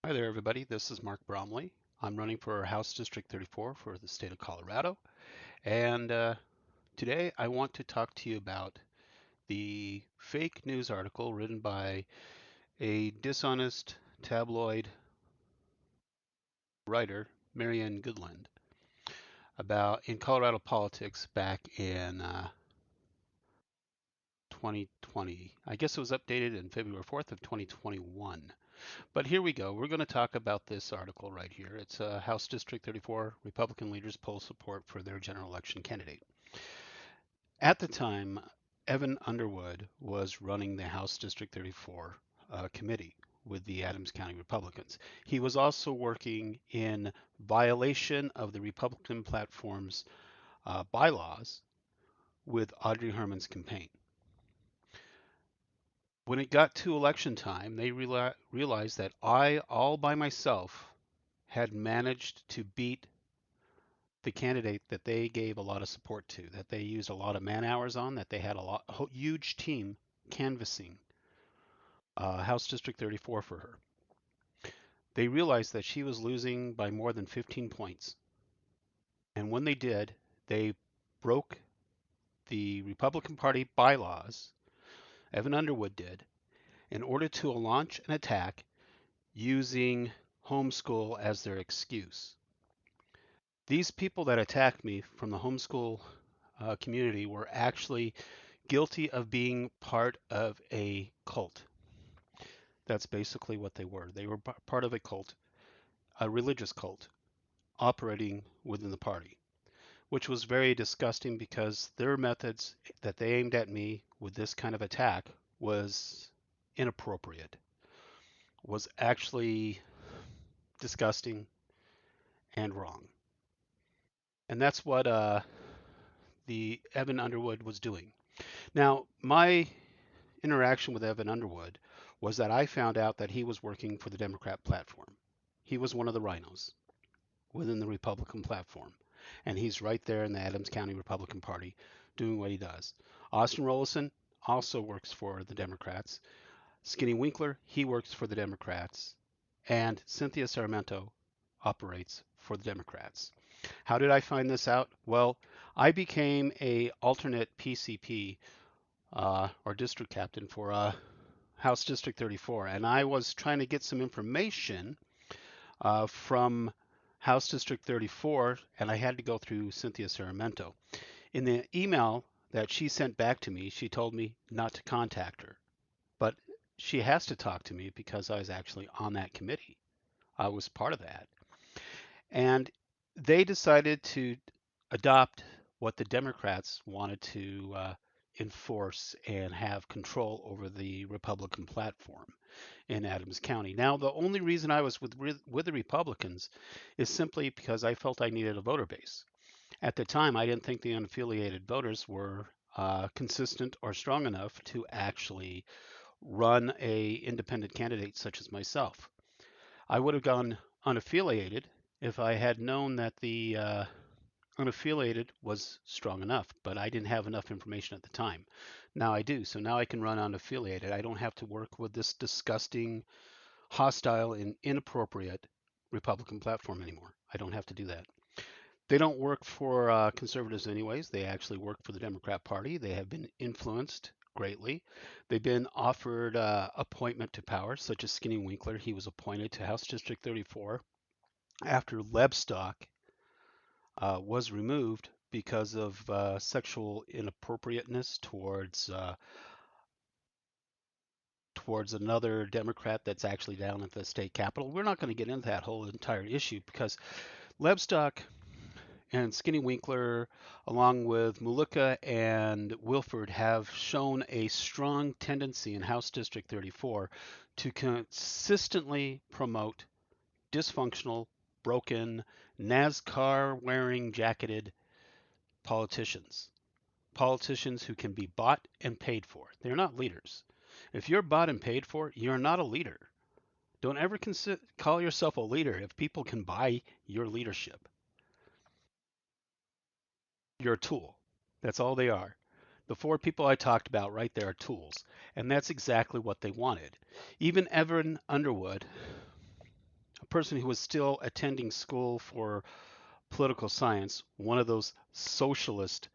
Hi there, everybody. This is Mark Bromley. I'm running for House District 34 for the state of Colorado. And today I want to talk to you about the fake news article written by a dishonest tabloid writer, Marianne Goodland, about in Colorado politics back in 2020. I guess it was updated in February 4th of 2021. But here we go. We're going to talk about this article right here. It's House District 34 Republican leaders poll support for their general election candidate. At the time, Evan Underwood was running the House District 34 committee with the Adams County Republicans. He was also working in violation of the Republican platform's bylaws with Audrey Herman's campaign. When it got to election time, they realized that I, all by myself, had managed to beat the candidate that they gave a lot of support to, that they used a lot of man hours on, that they had a huge team canvassing House District 34 for her. They realized that she was losing by more than 15 points. And when they did, they broke the Republican Party bylaws, Evan Underwood did, in order to launch an attack using homeschool as their excuse. These people that attacked me from the homeschool community were actually guilty of being part of a cult. That's basically what they were. They were part of a cult, a religious cult, operating within the party, which was very disgusting because their methods that they aimed at me with this kind of attack was inappropriate, was actually disgusting and wrong. And that's what the Evan Underwood was doing. Now, my interaction with Evan Underwood was that I found out that he was working for the Democrat platform. He was one of the rhinos within the Republican platform. And he's right there in the Adams County Republican Party doing what he does. Austin Rollison also works for the Democrats. Skinny Winkler, he works for the Democrats. And Cynthia Sarmento operates for the Democrats. How did I find this out? Well, I became a alternate PCP or district captain for House District 34, and I was trying to get some information from House District 34, and I had to go through Cynthia Sarmento. In the email that she sent back to me, she told me not to contact her, but she has to talk to me because I was actually on that committee. I was part of that. And they decided to adopt what the Democrats wanted to enforce and have control over the Republican platform in Adams County. Now, the only reason I was with the Republicans is simply because I felt I needed a voter base. At the time, I didn't think the unaffiliated voters were consistent or strong enough to actually run a independent candidate such as myself. I would have gone unaffiliated if I had known that the unaffiliated was strong enough, but I didn't have enough information at the time. Now I do, so now I can run unaffiliated. I don't have to work with this disgusting, hostile, and inappropriate Republican platform anymore. I don't have to do that. They don't work for conservatives anyways. They actually work for the Democrat Party. They have been influenced greatly. They've been offered appointment to power, such as Skinny Winkler. He was appointed to House District 34 after Lebstock was removed because of sexual inappropriateness towards another Democrat that's actually down at the state capitol. We're not going to get into that whole entire issue because Lebstock and Skinny Winkler, along with Mulika and Wilford, have shown a strong tendency in House District 34 to consistently promote dysfunctional, broken, NASCAR wearing, jacketed politicians. Politicians who can be bought and paid for. They're not leaders. If you're bought and paid for, you're not a leader. Don't ever call yourself a leader if people can buy your leadership. You're a tool. That's all they are. The four people I talked about right there are tools. And that's exactly what they wanted. Even Evan Underwood person who was still attending school for political science, one of those socialist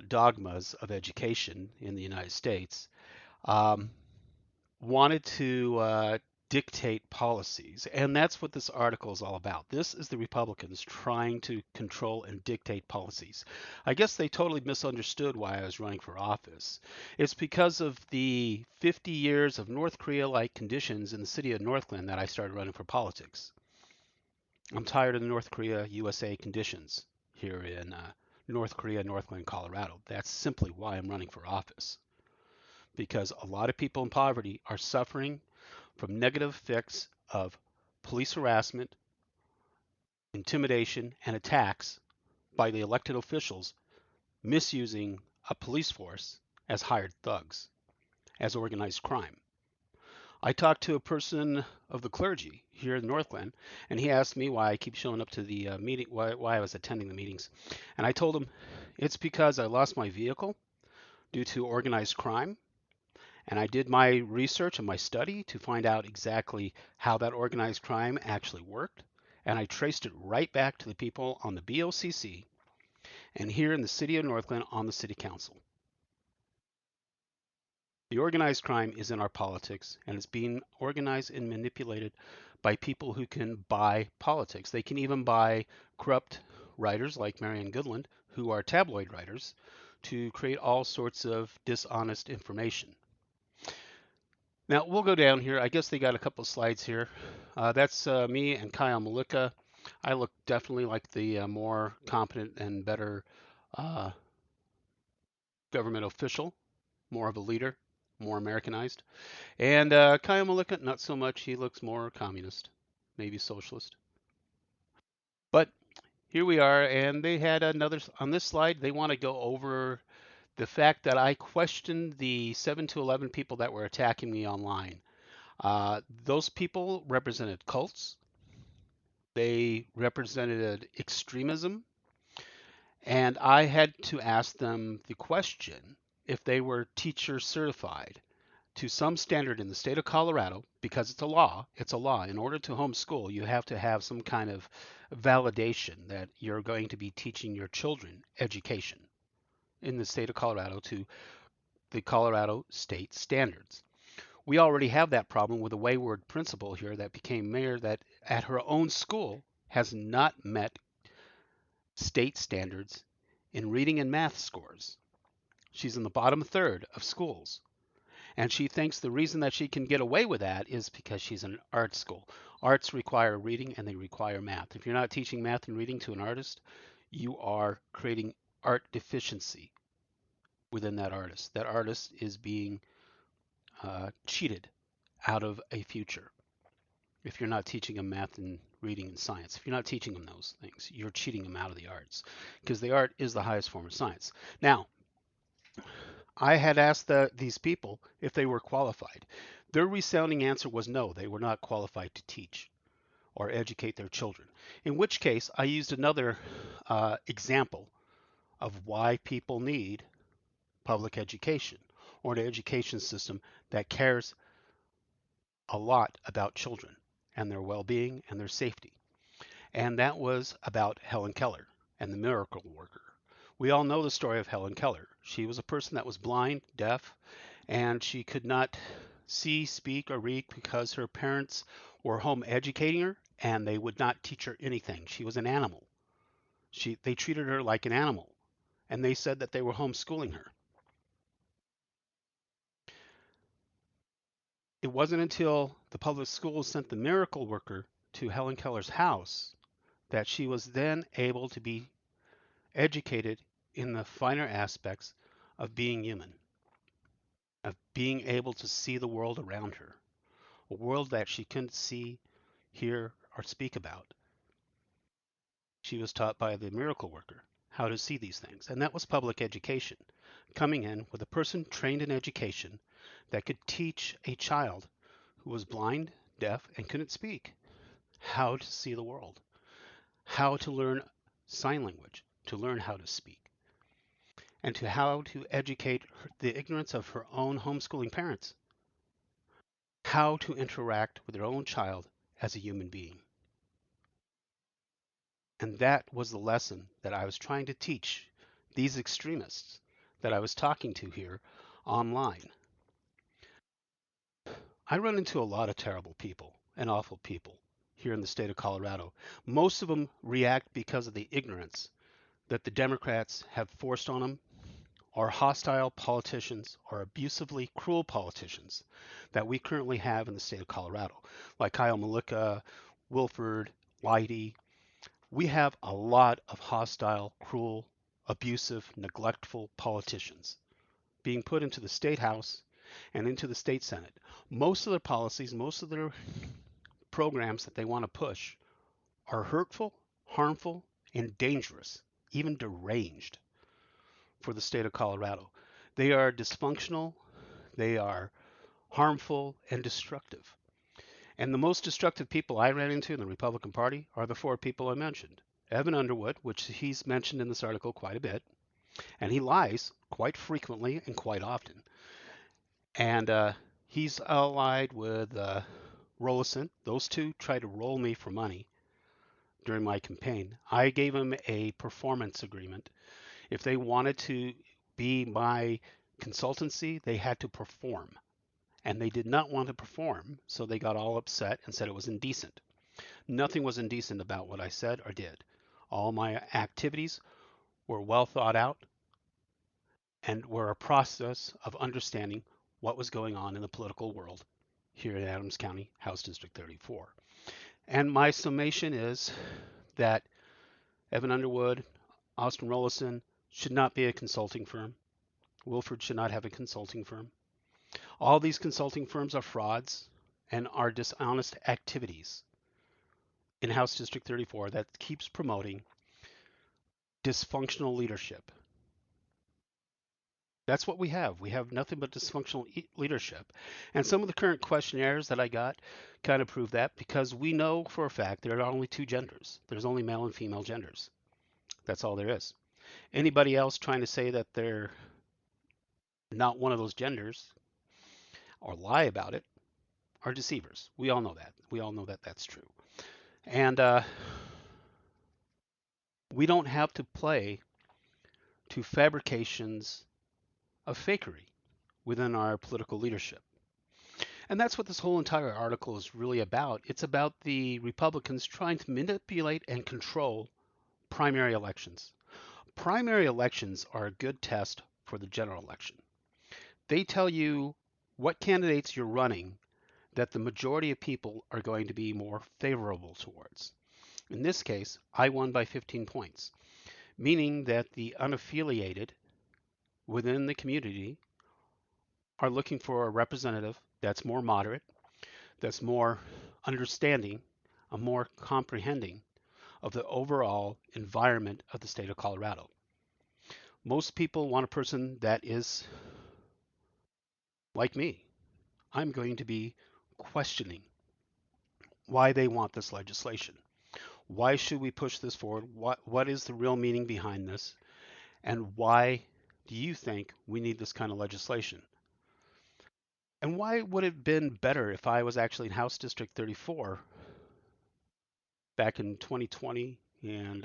dogmas of education in the United States, um, wanted to dictate policies. And that's what this article is all about. This is the Republicans trying to control and dictate policies. I guess they totally misunderstood why I was running for office. It's because of the 50 years of North Korea-like conditions in the city of Northland that I started running for politics. I'm tired of the North Korea USA conditions here in North Korea, Northland, Colorado. That's simply why I'm running for office. Because a lot of people in poverty are suffering from negative effects of police harassment, intimidation, and attacks by the elected officials misusing a police force as hired thugs, as organized crime. I talked to a person of the clergy here in Northland, and he asked me why I keep showing up to the meeting, why I was attending the meetings. And I told him it's because I lost my vehicle due to organized crime. And I did my research and my study to find out exactly how that organized crime actually worked. And I traced it right back to the people on the BOCC and here in the city of Northland on the city council. The organized crime is in our politics, and it's being organized and manipulated by people who can buy politics. They can even buy corrupt writers like Marianne Goodland, who are tabloid writers, to create all sorts of dishonest information. Now we'll go down here. I guess they got a couple of slides here. That's me and Kyle Malika. I look definitely like the more competent and better uh, government official, more of a leader, more Americanized. And Kyle Malika, not so much. He looks more communist, maybe socialist. But here we are, and they had another on this slide. They want to go over the fact that I questioned the 7 to 11 people that were attacking me online. Those people represented cults, they represented extremism, and I had to ask them the question if they were teacher certified to some standard in the state of Colorado, because it's a law. It's a law. In order to homeschool, you have to have some kind of validation that you're going to be teaching your children education in the state of Colorado to the Colorado state standards. We already have that problem with a wayward principal here that became mayor that at her own school has not met state standards in reading and math scores. She's in the bottom third of schools. And she thinks the reason that she can get away with that is because she's in an art school. Arts require reading and they require math. If you're not teaching math and reading to an artist, you are creating art deficiency within that artist. That artist is being cheated out of a future. If you're not teaching them math and reading and science, if you're not teaching them those things, you're cheating them out of the arts because the art is the highest form of science. Now, I had asked these people if they were qualified. Their resounding answer was no, they were not qualified to teach or educate their children. In which case, I used another example of why people need public education or an education system that cares a lot about children and their well-being and their safety. And that was about Helen Keller and the miracle worker. We all know the story of Helen Keller. She was a person that was blind, deaf, and she could not see, speak, or read because her parents were home educating her and they would not teach her anything. She was an animal. They treated her like an animal, and they said that they were homeschooling her. It wasn't until the public schools sent the miracle worker to Helen Keller's house that she was then able to be educated in the finer aspects of being human, of being able to see the world around her, a world that she couldn't see, hear, or speak about. She was taught by the miracle worker how to see these things, and that was public education, coming in with a person trained in education that could teach a child who was blind, deaf, and couldn't speak how to see the world, how to learn sign language, to learn how to speak, and to how to educate the ignorance of her own homeschooling parents, how to interact with their own child as a human being. And that was the lesson that I was trying to teach these extremists that I was talking to here online. I run into a lot of terrible people and awful people here in the state of Colorado. Most of them react because of the ignorance that the Democrats have forced on them, or hostile politicians or abusively cruel politicians that we currently have in the state of Colorado, like Kyle Malika, Wilford, Leidy. We have a lot of hostile, cruel, abusive, neglectful politicians being put into the state house and into the state senate. Most of their policies, most of their programs that they want to push are hurtful, harmful, and dangerous, even deranged for the state of Colorado. They are dysfunctional, they are harmful, and destructive. And the most destructive people I ran into in the Republican Party are the four people I mentioned. Evan Underwood, which he's mentioned in this article quite a bit, and he lies quite frequently and quite often. And he's allied with Rollison. Those two tried to roll me for money during my campaign. I gave them a performance agreement. If they wanted to be my consultancy, they had to perform. And they did not want to perform, so they got all upset and said it was indecent. Nothing was indecent about what I said or did. All my activities were well thought out and were a process of understanding what was going on in the political world here in Adams County, House District 34. And my summation is that Evan Underwood, Austin Rollison should not be a consulting firm. Wilford should not have a consulting firm. All these consulting firms are frauds and are dishonest activities in House District 34 that keeps promoting dysfunctional leadership. That's what we have. We have nothing but dysfunctional leadership. And some of the current questionnaires that I got kind of prove that, because we know for a fact there are only two genders. There's only male and female genders. That's all there is. Anybody else trying to say that they're not one of those genders or lie about it are deceivers. We all know that. We all know that that's true. And we don't have to play to fabrications of fakery within our political leadership. And that's what this whole entire article is really about. It's about the Republicans trying to manipulate and control primary elections. Primary elections are a good test for the general election. They tell you what candidates you're running that the majority of people are going to be more favorable towards. In this case, I won by 15 points, meaning that the unaffiliated within the community are looking for a representative that's more moderate, that's more understanding, a more comprehending of the overall environment of the state of Colorado. Most people want a person that is like me. I'm going to be questioning why they want this legislation. Why should we push this forward? What is the real meaning behind this? And why do you think we need this kind of legislation? And why would it have been better if I was actually in House District 34 back in 2020 and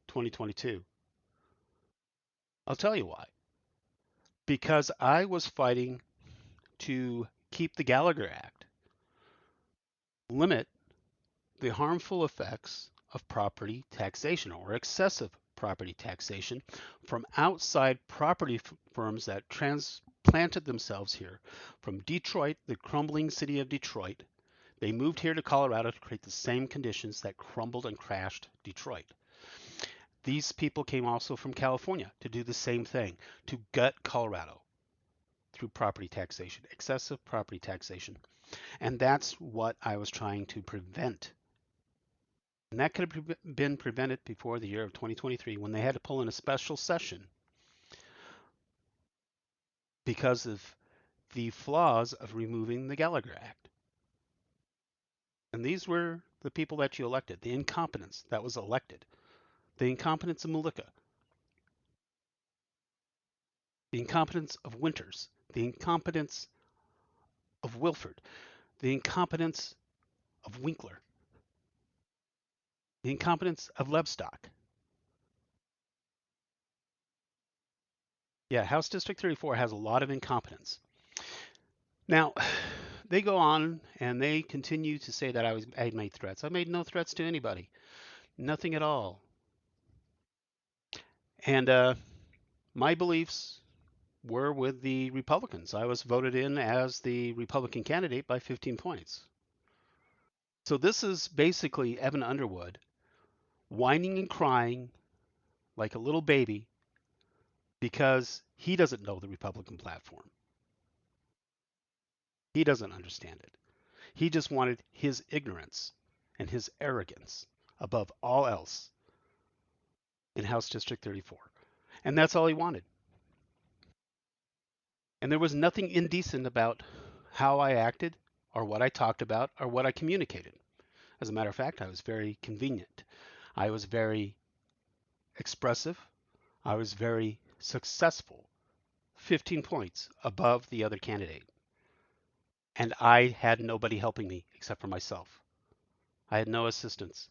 2022? I'll tell you why. Because I was fighting to keep the Gallagher Act, limit the harmful effects of property taxation or excessive property taxation from outside property firms that transplanted themselves here from Detroit, the crumbling city of Detroit. They moved here to Colorado to create the same conditions that crumbled and crashed Detroit. These people came also from California to do the same thing, to gut Colorado through property taxation, excessive property taxation. And that's what I was trying to prevent. And that could have been prevented before the year of 2023 when they had to pull in a special session because of the flaws of removing the Gallagher Act. And these were the people that you elected, the incompetence that was elected, the incompetence of Malika, the incompetence of Winters, the incompetence of Wilford, the incompetence of Winkler, the incompetence of Lebstock. Yeah, House District 34 has a lot of incompetence. Now, they go on and they continue to say that I had made threats. I made no threats to anybody, nothing at all. And my beliefs were with the Republicans. I was voted in as the Republican candidate by 15 points. So this is basically Evan Underwood whining and crying like a little baby because he doesn't know the Republican platform. He doesn't understand it. He just wanted his ignorance and his arrogance above all else in House District 34. And that's all he wanted. And there was nothing indecent about how I acted or what I talked about or what I communicated. As a matter of fact, I was very convenient. I was very expressive. I was very successful. 15 points above the other candidate. And I had nobody helping me except for myself. I had no assistance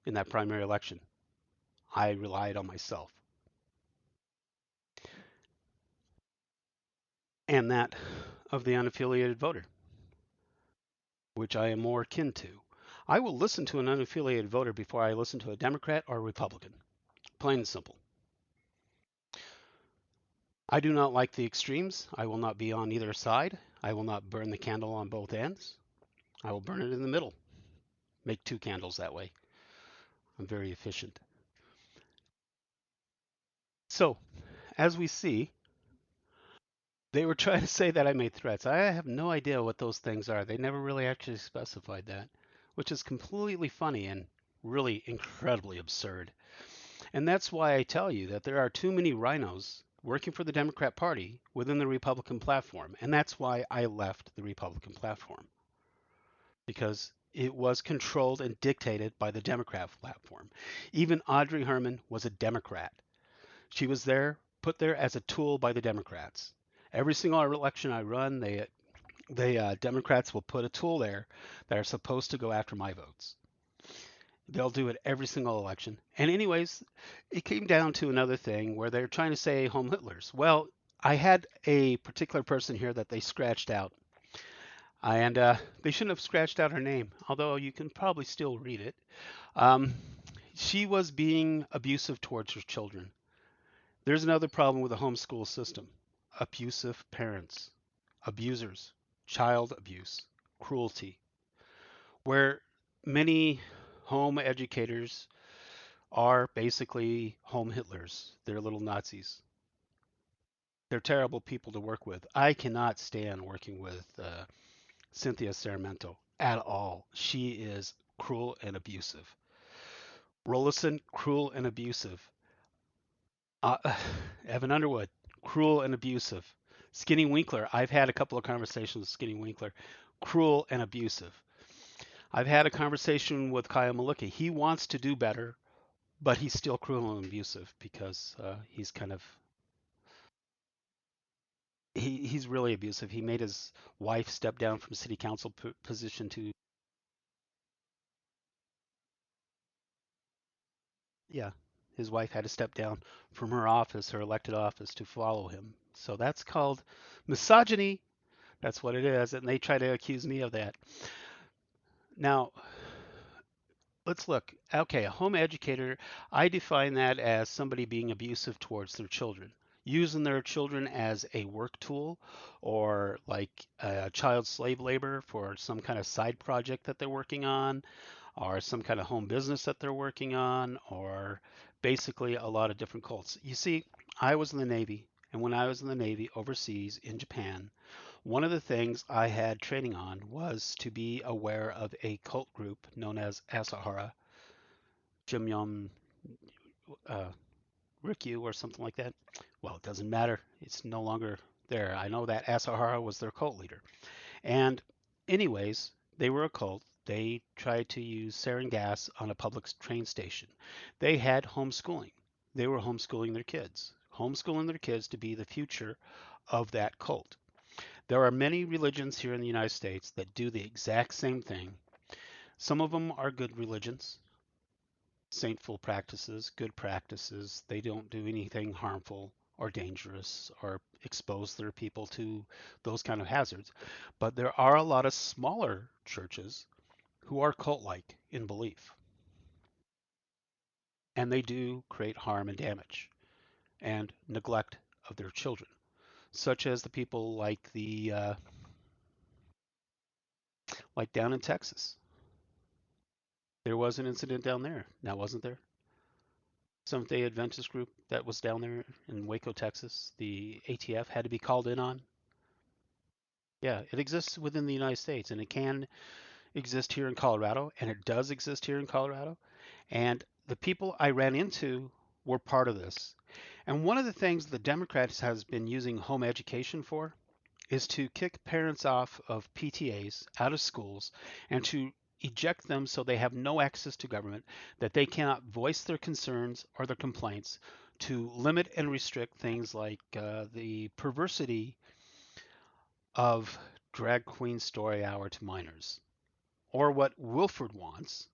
in that primary election. I relied on myself and that of the unaffiliated voter, which I am more akin to. I will listen to an unaffiliated voter before I listen to a Democrat or a Republican. Plain and simple. I do not like the extremes. I will not be on either side. I will not burn the candle on both ends. I will burn it in the middle. Make two candles that way. I'm very efficient. So, as we see, they were trying to say that I made threats. I have no idea what those things are. They never really actually specified that, which is completely funny and really incredibly absurd. And that's why I tell you that there are too many rhinos working for the Democrat Party within the Republican platform. And that's why I left the Republican platform, because it was controlled and dictated by the Democrat platform. Even Audrey Herman was a Democrat. She was there, put there as a tool by the Democrats. Every single election I run, Democrats will put a tool there that are supposed to go after my votes. They'll do it every single election. And anyways, it came down to another thing where they're trying to say home Hitlers. Well, I had a particular person here that they scratched out, and they shouldn't have scratched out her name, although you can probably still read it. Um, she was being abusive towards her children. There's another problem with the homeschool system: abusive parents, abusers, child abuse, cruelty, where many home educators are basically home Hitlers. They're little Nazis. They're terrible people to work with. I cannot stand working with Cynthia Sarmento at all. She is cruel and abusive. Rollison, cruel and abusive. Uh, Evan Underwood, cruel and abusive. Skinny Winkler, I've had a couple of conversations with Skinny Winkler, cruel and abusive. I've had a conversation with Kyle Maluki. He wants to do better, but he's still cruel and abusive because he's kind of he's really abusive. He made his wife step down from city council position to, yeah, his wife had to step down from her office, her elected office, to follow him. So that's called misogyny. That's what it is, and they try to accuse me of that. Now, let's look. Okay, a home educator, I define that as somebody being abusive towards their children, using their children as a work tool or like child slave labor for some kind of side project that they're working on, or some kind of home business that they're working on, or basically a lot of different cults. You see, I was in the Navy, and when I was in the Navy overseas in Japan, one of the things I had training on was to be aware of a cult group known as Asahara, Jimyon uh, Rikyu, or something like that. Well, it doesn't matter. It's no longer there. I know that Asahara was their cult leader. And, anyways, they were a cult. They tried to use sarin gas on a public train station. They had homeschooling. They were homeschooling their kids to be the future of that cult. There are many religions here in the United States that do the exact same thing. Some of them are good religions, saintful practices, good practices. They don't do anything harmful or dangerous or expose their people to those kind of hazards. But there are a lot of smaller churches who are cult-like in belief, and they do create harm and damage and neglect of their children, such as the people like down in Texas. There was an incident down there, now wasn't there? Seventh Day Adventist group that was down there in Waco, Texas. The ATF had to be called in on. Yeah, it exists within the United States, and it can exist here in Colorado, and it does exist here in Colorado. And the people I ran into were part of this. And one of the things the Democrats has been using home education for is to kick parents off of PTAs, out of schools, and to eject them so they have no access to government, that they cannot voice their concerns or their complaints, to limit and restrict things like the perversity of drag queen story hour to minors, or what Wilford wants,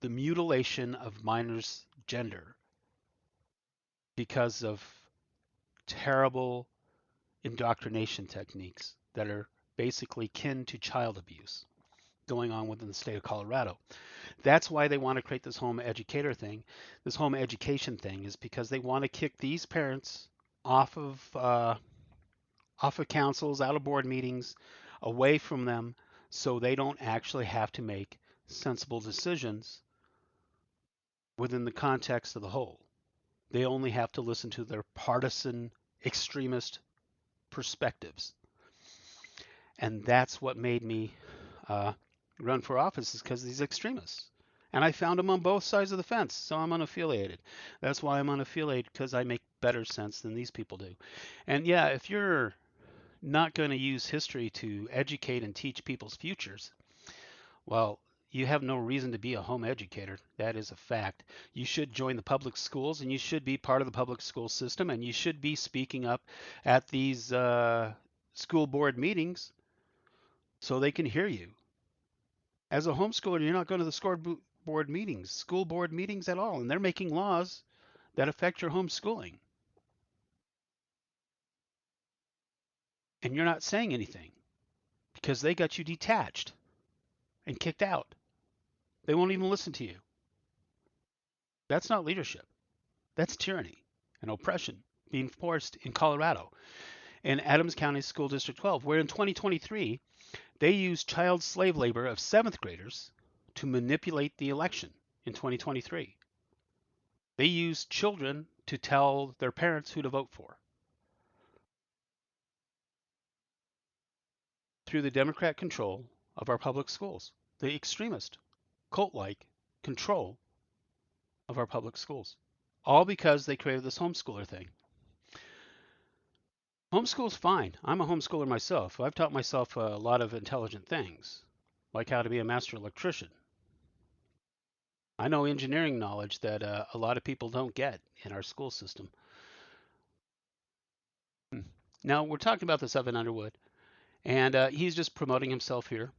the mutilation of minors' gender because of terrible indoctrination techniques that are basically kin to child abuse going on within the state of Colorado. That's why they want to create this home educator thing, this home education thing, is because they want to kick these parents off of councils, out of board meetings, away from them, so they don't actually have to make sensible decisions within the context of the whole. They only have to listen to their partisan extremist perspectives. And that's what made me uh, run for office, is because of these extremists. And I found them on both sides of the fence, so I'm unaffiliated. That's why I'm unaffiliated, because I make better sense than these people do. And yeah, if you're not going to use history to educate and teach people's futures, well, you have no reason to be a home educator. That is a fact. You should join the public schools, and you should be part of the public school system, and you should be speaking up at these school board meetings so they can hear you. As a homeschooler, you're not going to the school board meetings at all, and they're making laws that affect your homeschooling, and you're not saying anything because they got you detached and kicked out. They won't even listen to you. That's not leadership. That's tyranny and oppression being forced in Colorado, in Adams County School District 12, where in 2023 they used child slave labor of seventh graders to manipulate the election in 2023. They used children to tell their parents who to vote for through the Democrat control of our public schools, the extremist, cult like control of our public schools. All because they created this homeschooler thing. Homeschool's fine. I'm a homeschooler myself. I've taught myself a lot of intelligent things, like how to be a master electrician. I know engineering knowledge that a lot of people don't get in our school system. Hmm. Now, we're talking about this Evan Underwood, and he's just promoting himself here.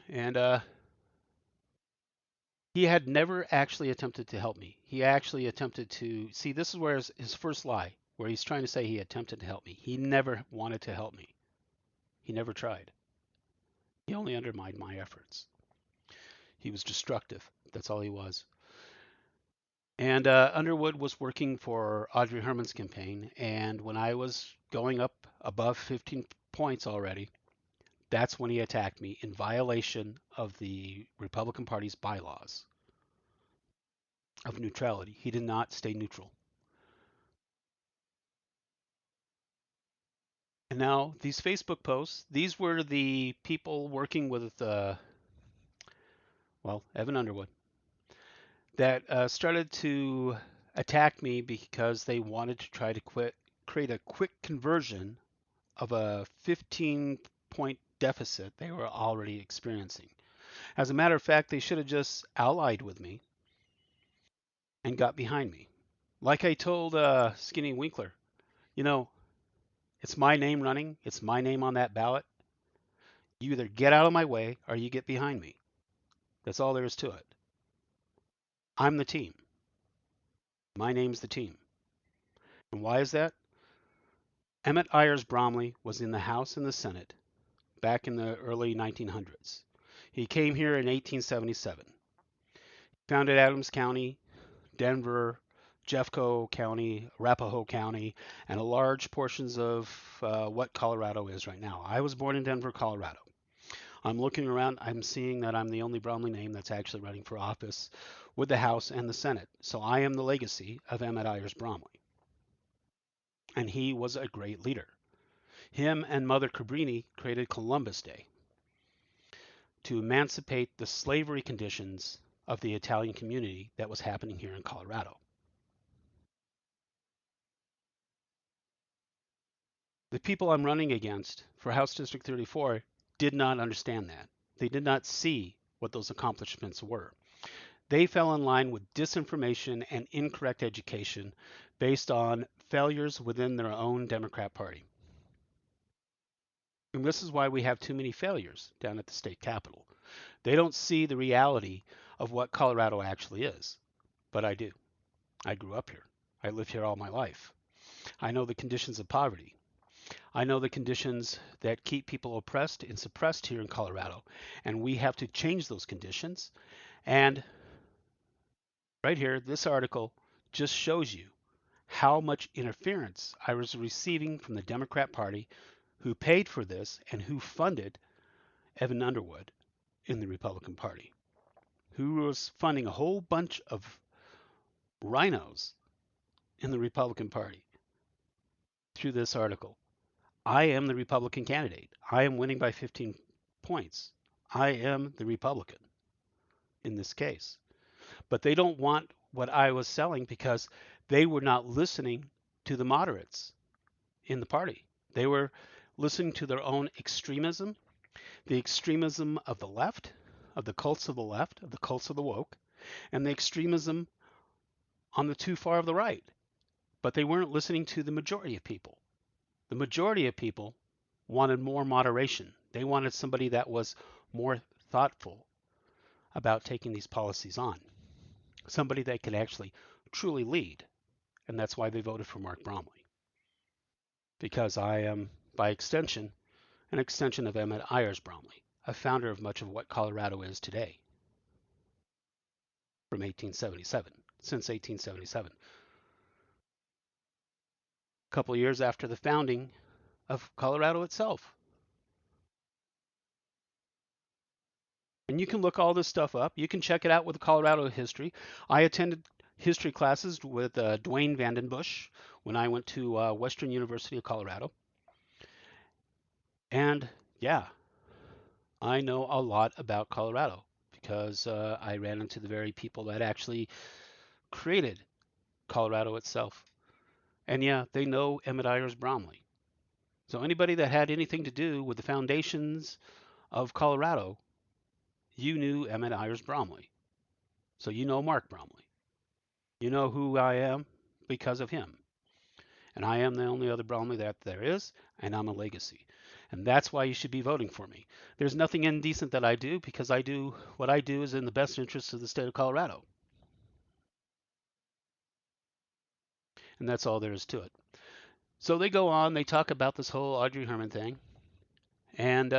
And he had never actually attempted to help me. He actually attempted to see, this is where his first lie, where he's trying to say he attempted to help me. He never wanted to help me. He never tried. He only undermined my efforts. He was destructive. That's all he was. And Underwood was working for Audrey Herman's campaign. And when I was going up above 15 points already, that's when he attacked me in violation of the Republican Party's bylaws of neutrality. He did not stay neutral. And now these Facebook posts, these were the people working with, Evan Underwood, that started to attack me because they wanted to try to create a quick conversion of a 15-point deficit they were already experiencing. As a matter of fact, they should have just allied with me and got behind me. Like I told Skinny Winkler, you know, it's my name running, it's my name on that ballot. You either get out of my way or you get behind me. That's all there is to it. I'm the team. My name's the team. And why is that? Emmett Ayers Bromley was in the House and the Senate back in the early 1900s. He came here in 1877, founded Adams County, Denver, Jeffco County, Arapahoe County, and a large portions of what Colorado is right now. I was born in Denver, Colorado. I'm looking around, I'm seeing that I'm the only Bromley name that's actually running for office with the House and the Senate. So I am the legacy of Emmett Ayers Bromley. And he was a great leader. Him and Mother Cabrini created Columbus Day to emancipate the slavery conditions of the Italian community that was happening here in Colorado. The people I'm running against for House District 34 did not understand that. They did not see what those accomplishments were. They fell in line with disinformation and incorrect education based on failures within their own Democrat Party. And this is why we have too many failures down at the state capitol. They don't see the reality of what Colorado actually is. But I do. I grew up here. I lived here all my life. I know the conditions of poverty. I know the conditions that keep people oppressed and suppressed here in Colorado. And we have to change those conditions. And right here, this article just shows you how much interference I was receiving from the Democrat Party, who paid for this and who funded Evan Underwood in the Republican Party, who was funding a whole bunch of rhinos in the Republican Party through this article. I am the Republican candidate. I am winning by 15 points. I am the Republican in this case. But they don't want what I was selling because they were not listening to the moderates in the party. They were listening to their own extremism, the extremism of the left, of the cults of the left, of the cults of the woke, and the extremism on the too far of the right. But they weren't listening to the majority of people. The majority of people wanted more moderation. They wanted somebody that was more thoughtful about taking these policies on, somebody that could actually truly lead. And that's why they voted for Mark Bromley. Because I am, by extension, an extension of Emmett Ayers Bromley, a founder of much of what Colorado is today from 1877, since 1877. A couple of years after the founding of Colorado itself. And you can look all this stuff up. You can check it out with Colorado history. I attended history classes with Dwayne Vandenbush when I went to Western University of Colorado. And yeah, I know a lot about Colorado because I ran into the very people that actually created Colorado itself. And yeah, they know Emmett Ayers Bromley. So anybody that had anything to do with the foundations of Colorado, you knew Emmett Ayers Bromley. So you know Mark Bromley. You know who I am because of him. And I am the only other Bromley that there is, and I'm a legacy. And that's why you should be voting for me. There's nothing indecent that I do because I do what I do is in the best interest of the state of Colorado. And that's all there is to it. So they go on, they talk about this whole Audrey Herman thing. And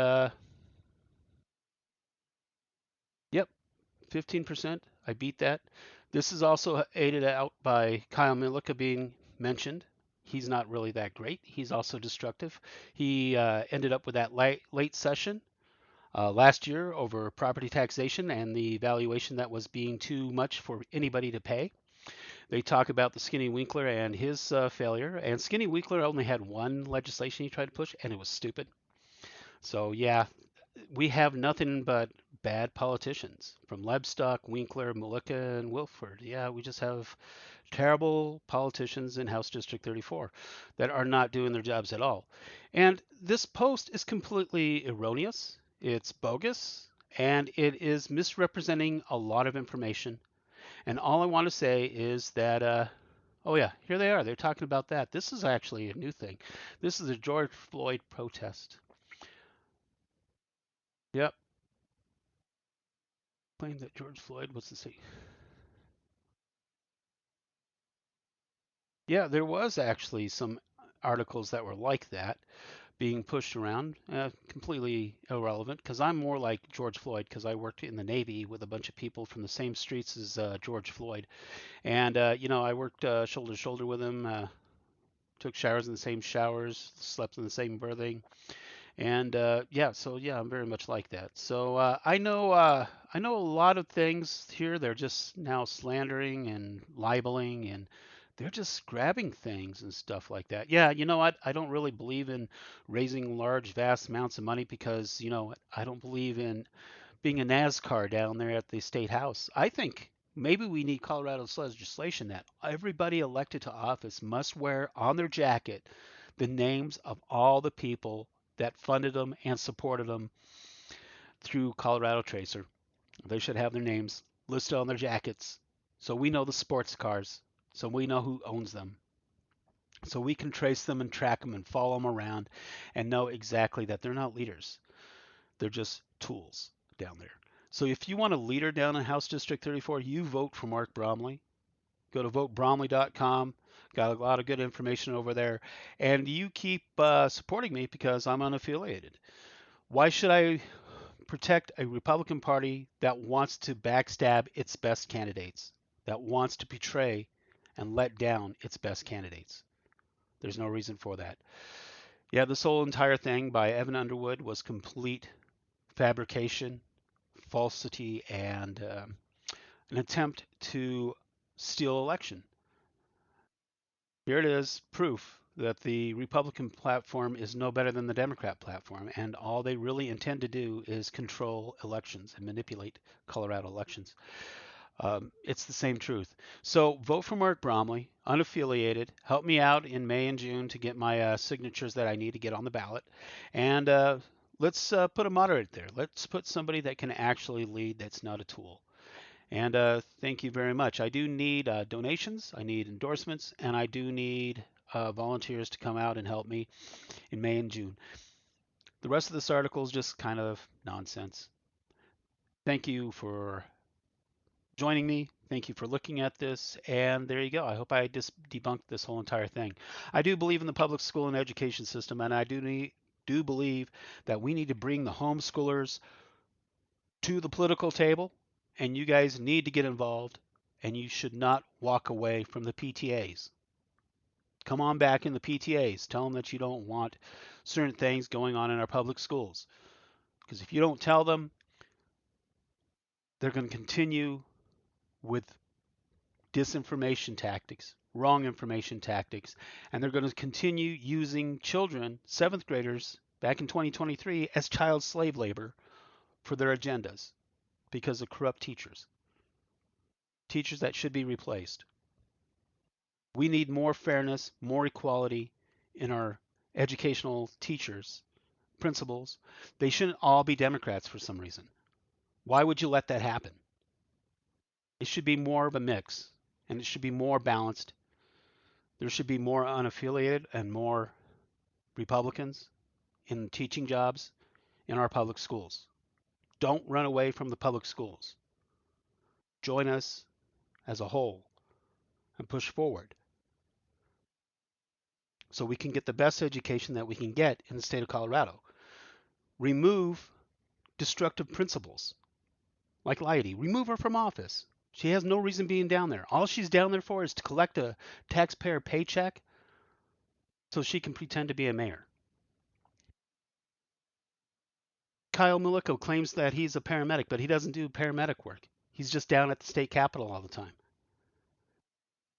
yep, 15%. I beat that. This is also aided out by Kyle Milica being mentioned. He's not really that great. He's also destructive. He ended up with that late session last year over property taxation and the valuation that was being too much for anybody to pay. They talk about the Skinny Winkler and his failure. And Skinny Winkler only had one legislation he tried to push, and it was stupid. So yeah, we have nothing but bad politicians from Lebstock, Winkler, Milica, and Wilford. Yeah, we just have terrible politicians in House District 34 that are not doing their jobs at all. And this post is completely erroneous. It's bogus, and it is misrepresenting a lot of information. And all I want to say is that, oh yeah, here they are. They're talking about that. This is actually a new thing. This is a George Floyd protest. Yep. Claimed that George Floyd was the same. Yeah, there was actually some articles that were like that being pushed around, completely irrelevant because I'm more like George Floyd because I worked in the Navy with a bunch of people from the same streets as George Floyd. And, I worked shoulder to shoulder with him, took showers in the same showers, slept in the same berthing. And yeah, I'm very much like that. So I know a lot of things here. They're just now slandering and libeling, and they're just grabbing things and stuff like that. Yeah, you know what? I don't really believe in raising large, vast amounts of money because I don't believe in being a NASCAR down there at the state house. I think maybe we need Colorado's legislation that everybody elected to office must wear on their jacket the names of all the people that funded them and supported them through Colorado Tracer. They should have their names listed on their jackets so we know the sports cars, so we know who owns them, so we can trace them and track them and follow them around and know exactly that they're not leaders. They're just tools down there. So if you want a leader down in House District 34, you vote for Mark Bromley. Go to votebromley.com. Got a lot of good information over there. And you keep supporting me because I'm unaffiliated. Why should I protect a Republican Party that wants to backstab its best candidates, that wants to betray and let down its best candidates? There's no reason for that. Yeah, this whole entire thing by Evan Underwood was complete fabrication, falsity, and an attempt to steal election. Here it is, proof that the Republican platform is no better than the Democrat platform, and all they really intend to do is control elections and manipulate Colorado elections. It's the same truth. So vote for Mark Bromley, unaffiliated. Help me out in May and June to get my signatures that I need to get on the ballot, and let's put a moderate there. Let's put somebody that can actually lead. That's not a tool. And thank you very much. I do need donations, I need endorsements, and I do need volunteers to come out and help me in May and June. The rest of this article is just kind of nonsense. Thank you for joining me. Thank you for looking at this. And there you go. I hope I just debunked this whole entire thing. I do believe in the public school and education system, and I do believe that we need to bring the homeschoolers to the political table, and you guys need to get involved, and you should not walk away from the PTAs. Come on back in the PTAs. Tell them that you don't want certain things going on in our public schools. Because if you don't tell them, they're going to continue with disinformation tactics, wrong information tactics, and they're going to continue using children, seventh graders, back in 2023, as child slave labor for their agendas because of corrupt teachers. Teachers that should be replaced. We need more fairness, more equality in our educational teachers, principals. They shouldn't all be Democrats for some reason. Why would you let that happen? It should be more of a mix, and it should be more balanced. There should be more unaffiliated and more Republicans in teaching jobs in our public schools. Don't run away from the public schools. Join us as a whole and push forward so we can get the best education that we can get in the state of Colorado. Remove destructive principles like Leidy. Remove her from office. She has no reason being down there. All she's down there for is to collect a taxpayer paycheck so she can pretend to be a mayor. Kyle Muliko claims that he's a paramedic, but he doesn't do paramedic work. He's just down at the state capitol all the time.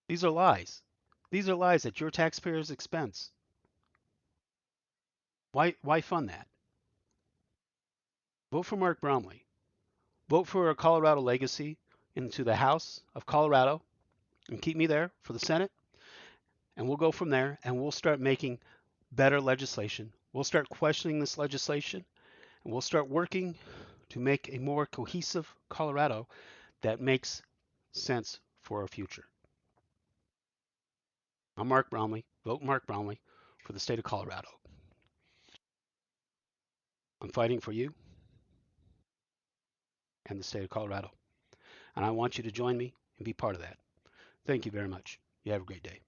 These are lies. These are lies at your taxpayers' expense. Why fund that? Vote for Mark Bromley. Vote for a Colorado legacy into the House of Colorado and keep me there for the Senate. And we'll go from there and we'll start making better legislation. We'll start questioning this legislation and we'll start working to make a more cohesive Colorado that makes sense for our future. I'm Mark Bromley. Vote Mark Bromley for the state of Colorado. I'm fighting for you and the state of Colorado. And I want you to join me and be part of that. Thank you very much. You have a great day.